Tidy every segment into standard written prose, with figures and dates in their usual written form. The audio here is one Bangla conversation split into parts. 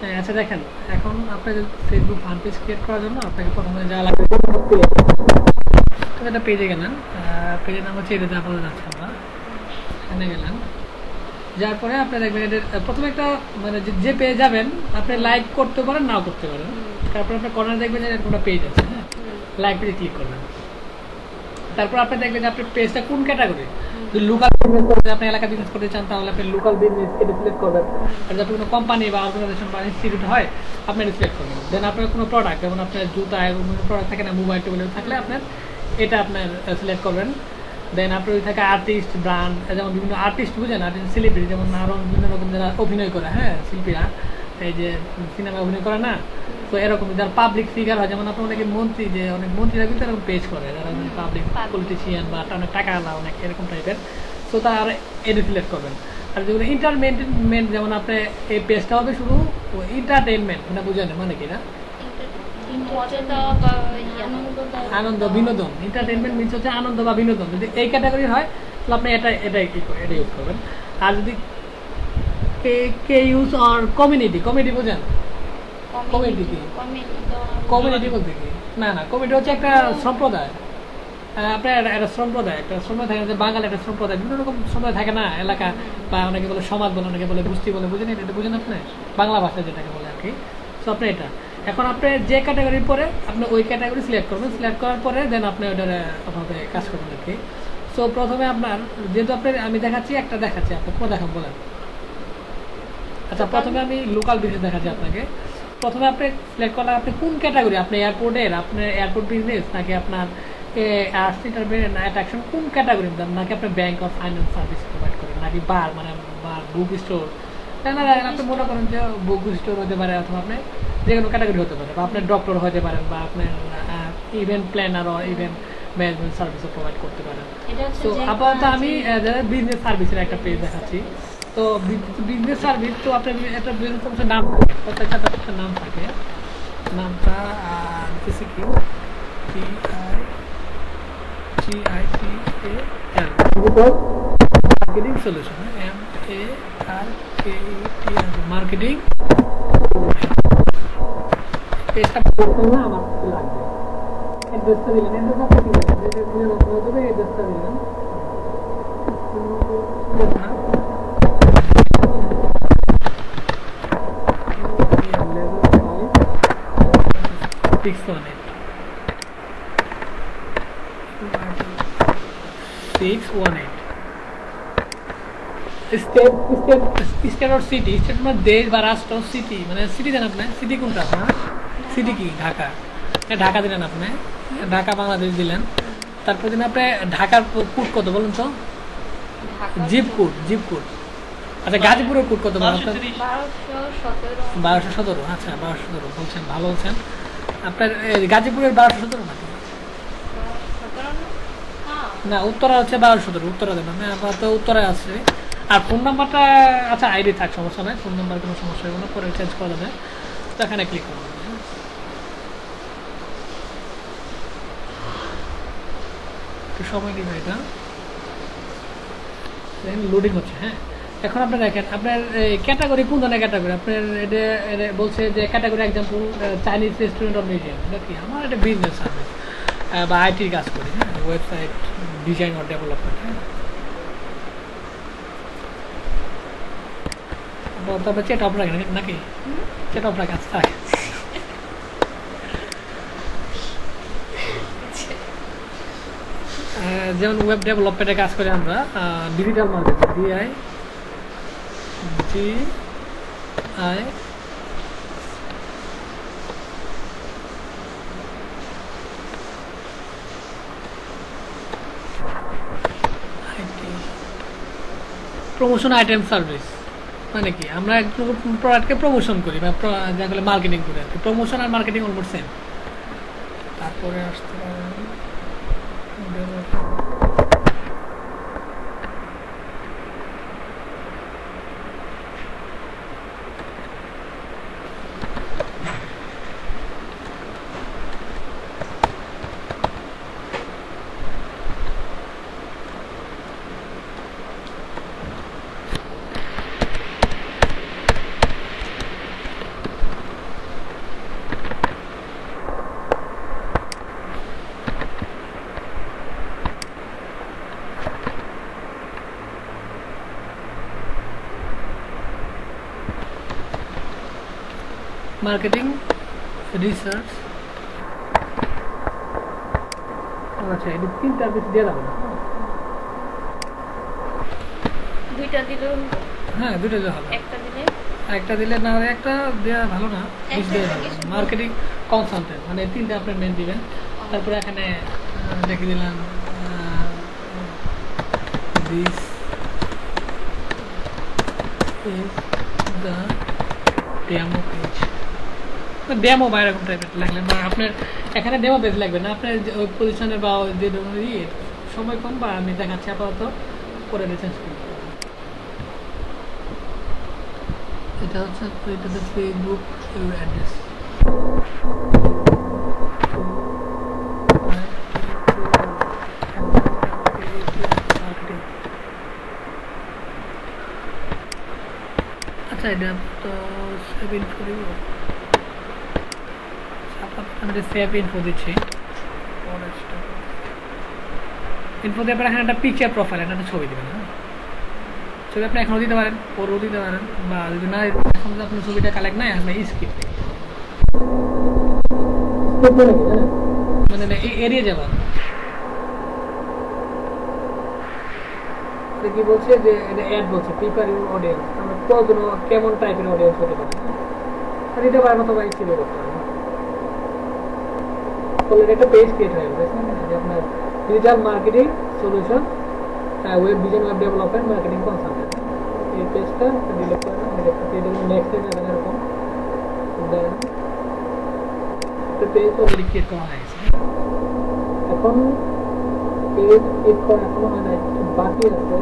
আচ্ছা দেখেন, এখন আপনাদের ফেসবুক ফান পেজ ক্রিয়েট করার জন্য আপনাকে প্রথমে যা লাগবে, একটা পেজে গেলেন, পেজের নাম হচ্ছে এটাতে আপনাদের যাচ্ছে, আমরা এখানে গেলেন, যার পরে আপনি দেখবেন এদের প্রথমে একটা মানে যে পেয়ে যাবেন আপনি লাইক করতে পারেন নাও করতে পারেন, তারপর আপনার কর্নারে দেখবেন যে এরকম একটা পেজ আছে, হ্যাঁ, লাইক পেজে ক্লিক করবেন। তারপর আপনি দেখবেন যে আপনার পেজটা কোন ক্যাটাগরি, যদি লোকাল বিজনেস করতে আপনি এলাকা বিজনেস করতে চান তাহলে আপনি লোকাল বিজনেস এটা সিলেক্ট করবেন, আর যদি কোনো কোম্পানি বা অর্গানাইজেশন বা ইনস্টিটিউট হয় আপনি এটা সিলেক্ট করবেন। দেন আপনার কোনো প্রোডাক্ট, যেমন আপনার জুতা এবং প্রোডাক্ট থাকে না, মোবাইল টোবাইল থাকলে আপনার এটা আপনার সিলেক্ট করবেন। দেন আপনার ওই থাকে আর্টিস্ট, ব্র্যান্ড, যেমন বিভিন্ন আর্টিস্ট বুঝেন, আর্টিস্ট সেলিব্রিটি, যেমন আরও বিভিন্ন রকম যারা অভিনয় করে, হ্যাঁ, শিল্পীরা এই যে সিনেমায় অভিনয় করে না, তো এরকম যারা পাবলিক ফিগার হয়, যেমন আপনার অনেকে মন্ত্রী, যে অনেক মন্ত্রীরা কিন্তু এরকম পেজ করে, যারা পাবলিক পলিটিশিয়ান বা অনেক টাকা আলা অনেক এরকম টাইপের, তো তার এটা সিলেক্ট করবেন। আর যেগুলো এন্টারটেনমেন্ট, যেমন আপনি এই পেজটা হবে শুধু এন্টারটেনমেন্ট, মানে বুঝেন মানে কি না, আনন্দ বিনোদন, এন্টারটেনমেন্ট মিনস হচ্ছে আনন্দ বা বিনোদন, যদি এই ক্যাটাগরি হয় তাহলে আপনি এটা ইউজ করবেন। আর যদি কে ইউজ আর কমিউনিটি বুঝেন, কমিউনিটি কি, কমিউনিটি বলতে কি, না কমিউনিটি হচ্ছে একটা সম্প্রদায়, আপনার একটা সম্প্রদায় থাকে, যে বাঙালি একটা সম্প্রদায়, বিভিন্ন রকম সম্প্রদায় থাকে না এলাকা, বা অনেকে বলে সমাজ বলে, অনেকে বলে গোষ্ঠী বলে, বুঝেন এটা বুঝেন আপনি বাংলা ভাষায় যেটাকে বলে আর কি। সো আপনি এটা এখন আপনি যে ক্যাটাগরির পরে আপনি ওই ক্যাটাগরি সিলেক্ট করবেন, সিলেক্ট করার পরে দেন আপনি ওটা আপনাকে কাজ করবেন আর কি। সো প্রথমে আপনার যেহেতু আপনার আমি দেখাচ্ছি একটা দেখাচ্ছি, আপনি কোন দেখান বলেন। আচ্ছা প্রথমে আমি লোকাল বিজনেস দেখাচ্ছি আপনাকে। প্রথমে আপনি সিলেক্ট করলেন আপনি কোন ক্যাটাগরি, আপনি এয়ারপোর্টের, আপনার এয়ারপোর্ট বিজনেস, নাকি আপনার অ্যাট্রাকশন, কোন ক্যাটাগরি, নাকি আপনি bank of finance service provide করেন, নাকি বার মানে বার বুক স্টোর, আপনি মনে করেন যে বুক স্টোর হতে পারে, অথবা আপনি যে কোনো ক্যাটাগরি হতে পারে, বা আপনার ডক্টর হতে পারেন, বা আপনার ইভেন্ট প্ল্যানার ও ইভেন্ট ম্যানেজমেন্ট সার্ভিসও প্রোভাইড করতে পারেন। তো আপাতত আমি বিজনেস সার্ভিসের একটা পেজ দেখাচ্ছি। তো বিজনেস সার্ভিস, তো আপনার একটা বিজনেস সার্ভিসের নাম থাকে, প্রত্যেকটা নাম থাকে, নামটা দিতেছি কি মার্কেটিং সলিউশন, মার্কেটিং পেজটা না আমার লাগবে, অ্যাড্রেসটা দিলেন, অ্যাড্রেসটা দিলেন, সিটি, স্টেট মানে দেশ বা রাষ্ট্র, সিটি মানে সিটি দেন আপনি, সিটি কোনটা আপনার, সিটি কি ঢাকা, ঢাকা দিলেন আপনি, ঢাকা বাংলাদেশ দিলেন। তারপর দিন আপনি ঢাকার কোড কত বলুন তো, জিপ কোড, আচ্ছা গাজীপুরের কোড কত বলুন, 1217। আচ্ছা 1217 বলছেন, ভালো বলছেন। আপনার গাজীপুরের 1217 নাকি না, উত্তরা হচ্ছে 1217, উত্তরা দেবেন, আপাতত উত্তরায় আছে। আর ফোন নাম্বারটা আচ্ছা আইডি থাক, সমস্যা নাই, ফোন নাম্বার কোনো সমস্যা হবে না, পরে চেঞ্জ করা যাবে। তো এখানে ক্লিক করবেন, একটু সময় দিবে এটা, লোডিং হচ্ছে। হ্যাঁ এখন আপনি দেখেন আপনার ক্যাটাগরি কোন ধরনের ক্যাটাগরি, আপনার এটা বলছে যে category example Chinese restaurant of museum, এটা কি আমার একটা বিজনেস সার্ভিস বা আইটির কাজ করি, হ্যাঁ, ওয়েবসাইট ডিজাইন অর ডেভেলপমেন্ট। হ্যাঁ তারপরে চেট অফ রাখেন নাকি, চেট অফ রাখা থাকে, যেমন ওয়েব ডেভেলপমেন্টের কাজ করি আমরা, digital marketing, DI promotion item service, মানে কি আমরা একটু প্রোডাক্টকে প্রমোশন করি বা যেগুলো মার্কেটিং করি আর কি, প্রমোশন আর মার্কেটিং অলমোস্ট সেম। তারপরে আসতে মার্কেটিং রিসার্চ। আচ্ছা এই তিনটার বেশি দেওয়া যাবে না। দুইটা দিলেও হ্যাঁ দুটো দেওয়া হবে। একটা দিলে না একটা দেওয়া ভালো না, বেশি দেওয়া যাবে। মার্কেটিং কনসালটেন্ট মানে তিনটা আপনার মেন দিবেন। তারপরে এখানে দেখে দিলাম this is the demo page. Demo বা এরকম টাইপের লাগলেন, বা আপনার এখানে ডেমো পেজ লাগবে না, আপনার ওই পজিশনের বা যে সময় কম বা আমি দেখাচ্ছি আপাতত, পরে চেঞ্জ করব। এটা হচ্ছে এটাতে ফেসবুক অ্যাড্রেস। আচ্ছা এটা তো সেভ ইনফো দিব, আমি সেভ ইনফো দিচ্ছি। ইনফো দেওয়ার পর এখানে একটা পিকচার প্রোফাইল, একটা ছবি দেবেন। হ্যাঁ ছবি আপনি এখনও দিতে পারেন, পরেও দিতে পারেন, বা যদি না এখন যদি আপনার ছবিটা কালেক্ট নাই আপনি স্কিপ মানে এড়িয়ে যাবেন। কি বলছে যে এটা অ্যাড বলছে প্রিপেয়ার ইউর অডিয়েন্স, আমরা কতজন কেমন টাইপের অডিয়েন্স হতে পারে আর দিতে পারেন, অথবা স্কিপ করতে পারেন। অলরেডি একটা পেজ ক্রিয়েট হয়ে গেছে যে আপনার digital marketing solution web design web development marketing consultant. এই পেজটা ডিলিট করে না, নেক্সট যাবেন এরকম। দেন পেজ অলরেডি ক্রিয়েট করা হয়ে গেছে। এখন পেজ ক্রিয়েট করা এখনো হয় নাই, বাকি আছে।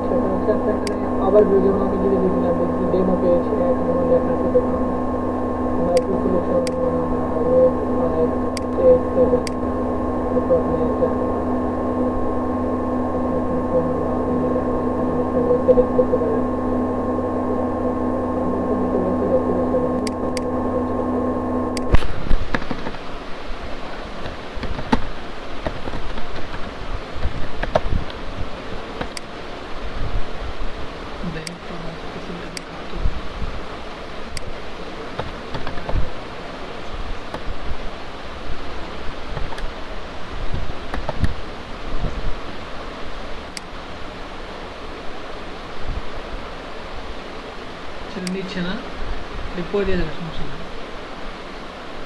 সেটা হচ্ছে আপনার এখানে আবার যেমন আমি যদি দিলাম ডেমো পেজ, এখন আমার লেখা আছে দেখুন মাইক্রো সলিউশন ওয়েব 5 8 7। তারপর আপনি একটা সিলেক্ট করতে পারেন। নিচ্ছে না, পরে দিয়ে যাবে, সমস্যা নেই।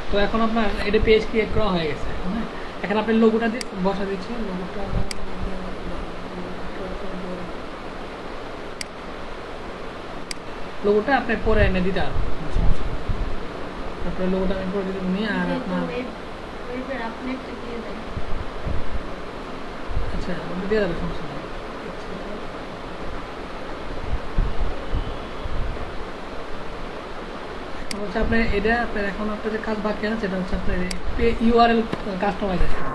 তো এখন আপনার এটা পেজ ক্রিয়েট করা হয়ে গেছে। হ্যাঁ এখন আপনি লোগোটা বসা দিচ্ছেন, লোগোটা আপনি পরে এনে দিতে পারবেন, তারপরে লোগোটা আমি পরে দিতে নিয়ে আর আপনার আচ্ছা দিয়ে যাবে, সমস্যা নেই। হচ্ছে আপনার এটা আপনার এখন আপনার যে কাজ বাকি আছে সেটা হচ্ছে আপনার ইউআরএল কাস্টমাইজেশন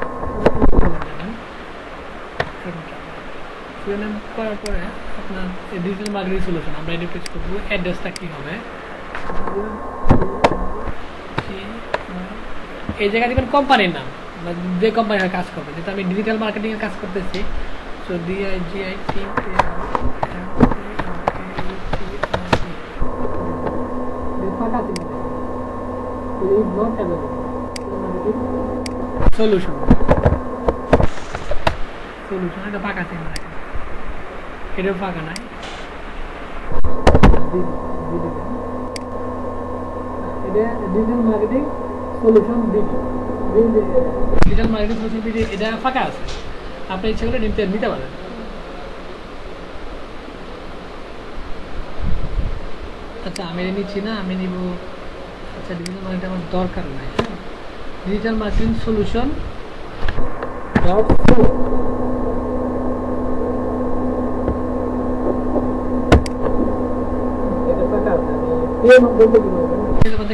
করার পরে আপনার ডিজিটাল মার্কেটিং সলিউশন আমরা এটা পেজ করবো। অ্যাড্রেসটা কী হবে, এই জায়গায় দেবেন কোম্পানির নাম, যে কোম্পানি কাজ করবে, যেটা আমি ডিজিটাল মার্কেটিংয়ের কাজ করতেছি। So DIGIT is not available. Solution এটা ফাঁকা আছে, এটা ফাঁকা নাই। এটা digital marketing solution digital marketing solution এটা ফাঁকা আছে, আপনি ইচ্ছে করে নিতে পারেন। আচ্ছা আমি নিচ্ছি না, আমি নিব। আচ্ছা ডিজিটাল মার্কেটিং আমার দরকার নাই। হ্যাঁ ডিজিটাল মার্কেটিং সলিউশন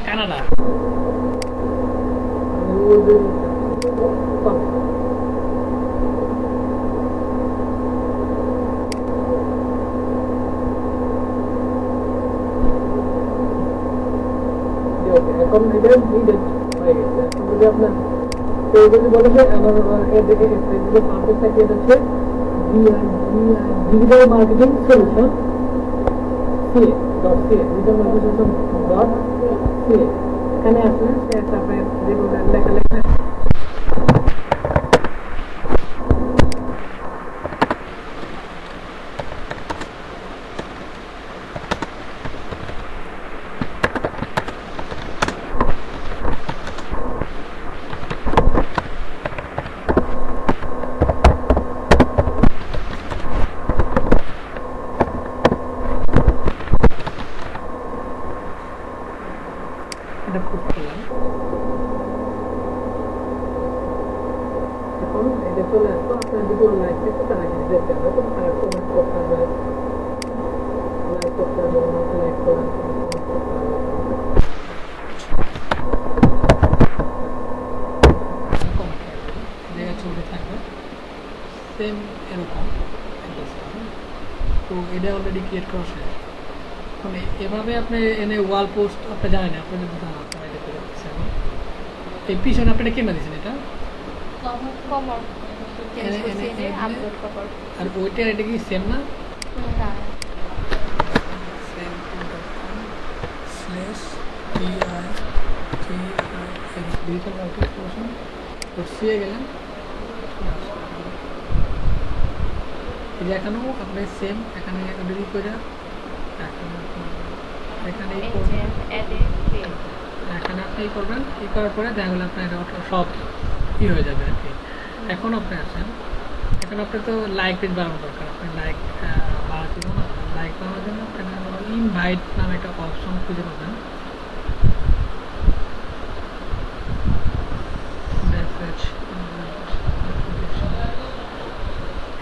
কানাডা। এখন এটা নিডেড হয়ে গেছে। এখন যদি আপনার কেউ যদি বলে যে আমার এর দিকে সার্ভিসটা কি হচ্ছে digital marketing solution dot C digital marketing system dot C এখানে আসলে তারপরে যেগুলো লেখা লেখা এটা খুব করলাম এখন এটা চলে আসলো আপনার যেগুলো লাইক দেখতে তারা কিন্তু দেখতে হবে তো তারা কমেন্ট করতে হবে লাইক করতে হবে লাইক করা জায়গা চলতে থাকবে সেম এরকম তো এটা অলরেডি ক্রিয়েট করা শেষ মানে এভাবে আপনি এনে ওয়াল পোস্ট আপনি জানেন আপনি যদি জানেন আপনারা এটা করে দিচ্ছেন এই পিছনে আপনি এটা কেনা দিচ্ছেন এটা কমর আপলোড কভার আর ওইটার এটা কি সেম না ডিজিটাল মার্কেটিং সিয়ে গেলেন এই যে এখানেও আপনি সেম এখানে ডিলিট করে এখানে এখানে আপনি করবেন এই করার পরে দেখা গেলো আপনার সব ই হয়ে যাবে আর কি এখন আপনি আসেন এখন আপনার তো লাইক পেজ বাড়ানো দরকার আপনি লাইক বাড়াতে না লাইক বাড়ানোর জন্য ইনভাইট নামে একটা অপশন খুঁজে পাবেন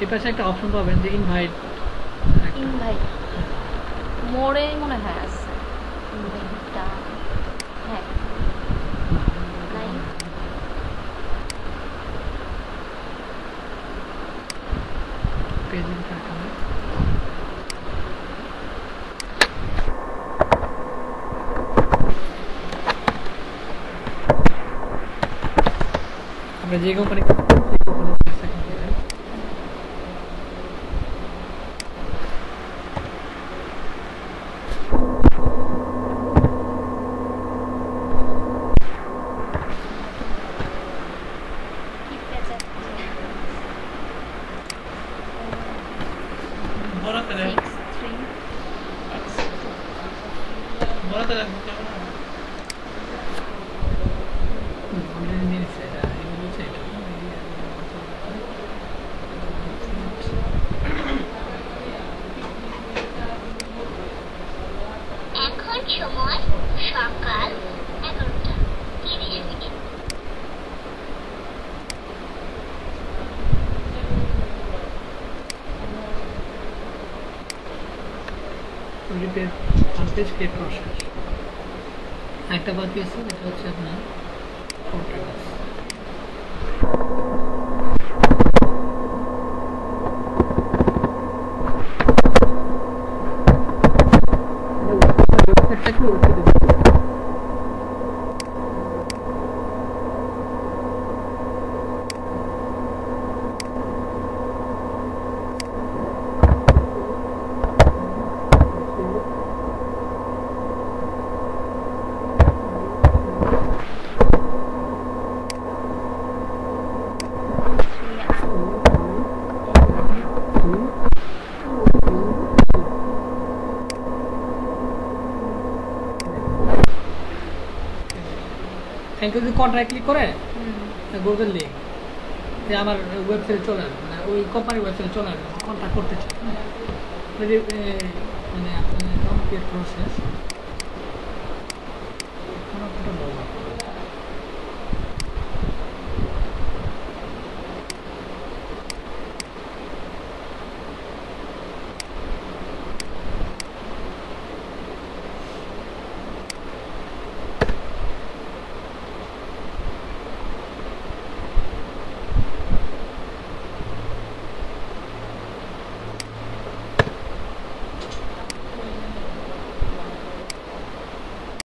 এই পাশে একটা অপশন পাবেন যে ইনভাইট ইনভাইট মোড়ে মনে হয় আছে ইনভাইটটা হ্যাঁ নাই পেজে থাকবে আমরা যে কোম্পানি এখন সময় সকাল 11:30 পেজ ক্রিয়েট করা শেষ একটা বাকি আছে এটা হচ্ছে আপনার কন্ট্যাক্ট থ্যাংক ইউ যদি কন্ট্রাক্ট ক্লিক করে গুগল লিঙ্ক যে আমার ওয়েবসাইটে চলে আসবে মানে ওই কোম্পানির ওয়েবসাইটে চলে আসবে কন্ট্যাক্ট করতে চাই যদি মানে আপনার অ্যাকাউন্ট ক্রিয়েট প্রসেস